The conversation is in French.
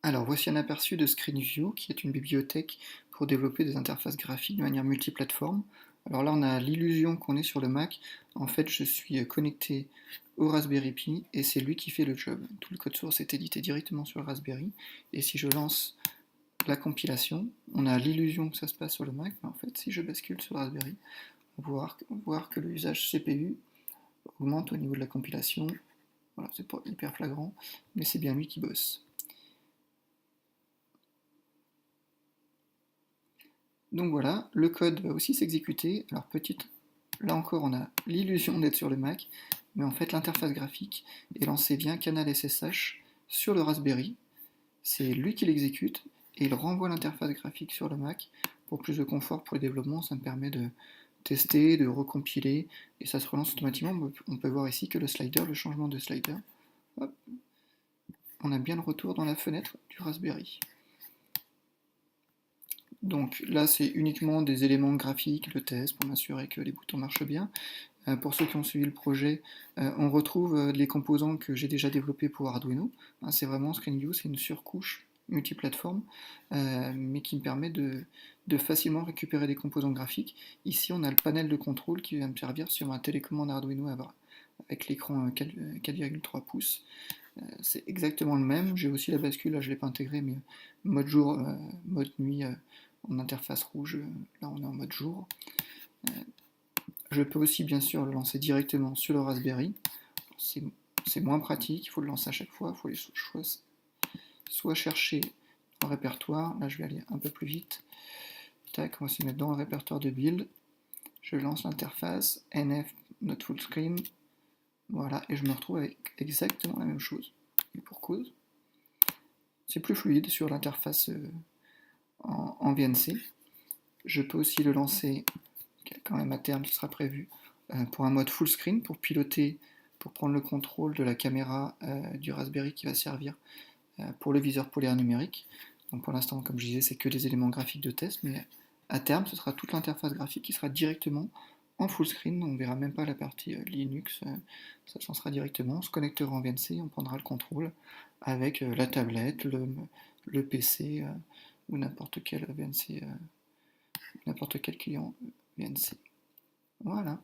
Alors voici un aperçu de ScreenView, qui est une bibliothèque pour développer des interfaces graphiques de manière multiplateforme. Alors là, on a l'illusion qu'on est sur le Mac. En fait, je suis connecté au Raspberry Pi et c'est lui qui fait le job. Tout le code source est édité directement sur le Raspberry. Et si je lance la compilation, on a l'illusion que ça se passe sur le Mac, mais en fait, si je bascule sur le Raspberry, on va voir que l'usage CPU augmente au niveau de la compilation. Voilà, c'est pas hyper flagrant, mais c'est bien lui qui bosse. Donc voilà, le code va aussi s'exécuter. Alors petite, là encore on a l'illusion d'être sur le Mac, mais en fait l'interface graphique est lancée via un canal SSH sur le Raspberry. C'est lui qui l'exécute et il renvoie l'interface graphique sur le Mac. Pour plus de confort pour le développement, ça me permet de tester, de recompiler et ça se relance automatiquement. On peut voir ici que le slider, le changement de slider, hop, on a bien le retour dans la fenêtre du Raspberry. Donc là, c'est uniquement des éléments graphiques, le test, pour m'assurer que les boutons marchent bien. Pour ceux qui ont suivi le projet, on retrouve les composants que j'ai déjà développés pour Arduino. C'est vraiment ScreenView, c'est une surcouche multiplateforme, mais qui me permet de facilement récupérer des composants graphiques. Ici, on a le panel de contrôle qui va me servir sur un télécommande Arduino avec l'écran 4,3 pouces. C'est exactement le même. J'ai aussi la bascule, là je ne l'ai pas intégré, mais mode jour, mode nuit en interface rouge. Là on est en mode jour. Je peux aussi bien sûr le lancer directement sur le Raspberry. C'est moins pratique, il faut le lancer à chaque fois. Il faut les soit chercher en répertoire. Là je vais aller un peu plus vite. Tac, on va se mettre dans le répertoire de build. Je lance l'interface NF not full screen. Voilà, et je me retrouve avec exactement la même chose. Et pour cause, c'est plus fluide sur l'interface en VNC. Je peux aussi le lancer, quand même à terme ce sera prévu, pour un mode full screen, pour piloter, pour prendre le contrôle de la caméra du Raspberry qui va servir pour le viseur polaire numérique. Donc pour l'instant, comme je disais, c'est que des éléments graphiques de test, mais à terme, ce sera toute l'interface graphique qui sera directement en full screen. On ne verra même pas la partie Linux, ça se lancera directement. On se connectera en VNC, on prendra le contrôle avec la tablette, le PC ou n'importe quel VNC, n'importe quel client VNC. Voilà.